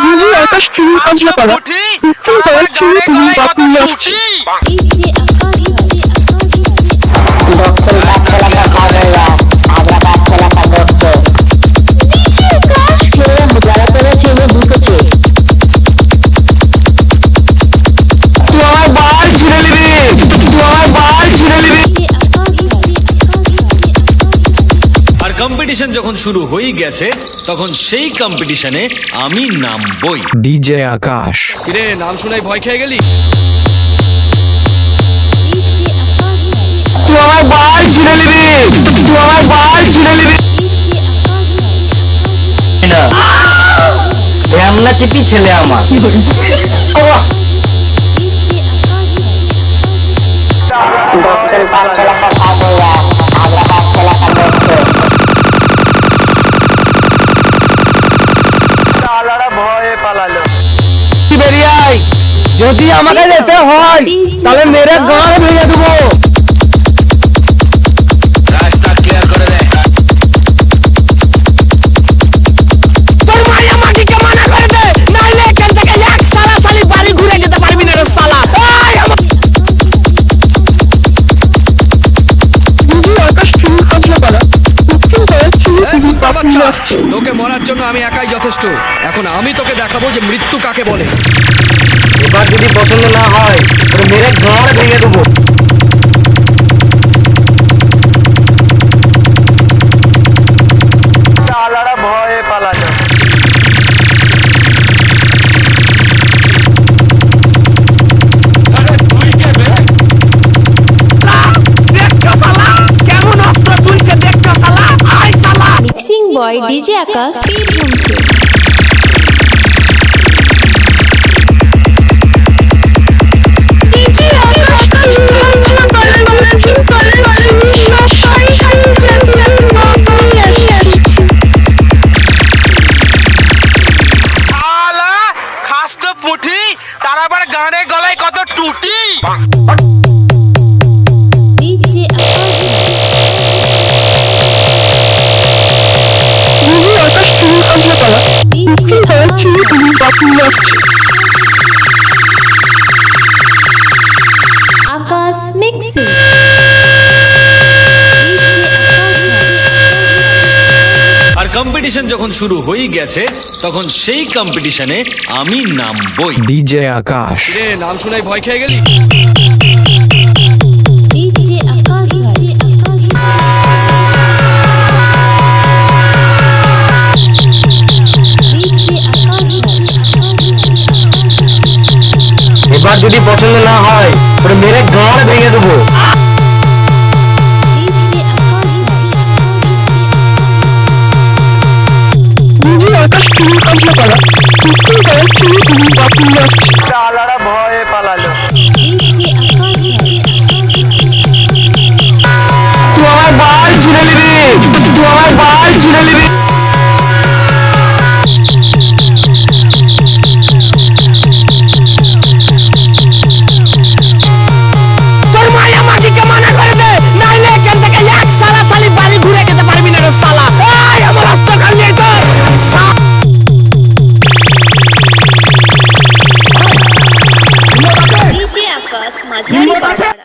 নিজে আকাশ তুমি কাজলা পালা তুমি করার ছেলে তুমি বাপুল আসছে দক্ষিণ পাঁচতলাটা পাগলা আগ্রা পাঁচতলাটা দত্ত যারা করেছে এনে ঢুকেছে তুই আমার বাল ছিঁড়ে নিবি তুই আমার বাল ছিঁড়ে নিবি আর কম্পিটিশন যখন শুরু হয়ে গেছে তখন সেই কম্পিটিশনে আমি নামবই। ডিজে আকাশ। কিরে নাম শুনাই ভয় খেয়ে গেলি? তুই আমার বাল ছিঁড়ে নিবি তুই আমার বাল ছিঁড়ে নিবি রামনা চিপি ছেলে আমার দক্ষিণ পাঁচতলাটা পাগলা আগ্রা পাঁচতলাটা দত্ত ভয়ে পালালো। বেরিয়ে আয় যদি আমাকে যেতে হয় তাহলে মেরে গান ভেঙে দেবো রাস্তা ক্লিয়ার করে দে। তোর মায়া মাটিকে মানা করে দে নাইলে এখান থেকে এক সালা সালি বাড়ি ঘুরে যেতে পারবি না রে সালা এই আমার নিজে আকাশ তুমি কাজলা পালা দক্ষিণ করার ছেলে তুমি বাপুল আসছে তোকে মরার জন্য আমি একাই যথেষ্ট। এখন আমি তোকে দেখাবো যে মৃত্যু কাকে বলে। এবার যদি পছন্দ না হয় তাহলে মেরে গান ভেঙে দেবো আলারা ভয়ে পালালো। দেখছো সালা কেমন অস্ত্র তুলছে দেখছো সালা আই সালা मिक्सिंग बॉय डीजे आकाश बीरभूम से। নিজে আকাশ কাজলা পালা দক্ষিণ করার ছেলে সবাই চ্যাম্পিয়ন বাপুল আসছে শালা খাস তো পুঁটি তার আবার গানে গলায় কত টুটি। डीजे নিজে আকাশ তুমি কাজলা পালা দক্ষিণ করার ছেলে তুমি বাপুল আসছে आकाश मिक्सिंग আর কম্পিটিশন যখন শুরু হয়ে গেছে তখন সেই কম্পিটিশনে আমি নামবই। ডিজে আকাশ। কিরে নাম শুনাই ভয় খেয়ে গেলি? डीजे आकाश এবার যদি পছন্দ না হয় তাহলে মেরে গান ভেঙে দেবো নিজে আকাশ তুমি কাজলা পালা দক্ষিণ করার ছেলে তুমি বাপুল আসছে আলারা ভয়ে পালালো। তুই আমার বাল ছিঁড়ে নিবি তুই আমার বাল ছিঁড়ে নিবি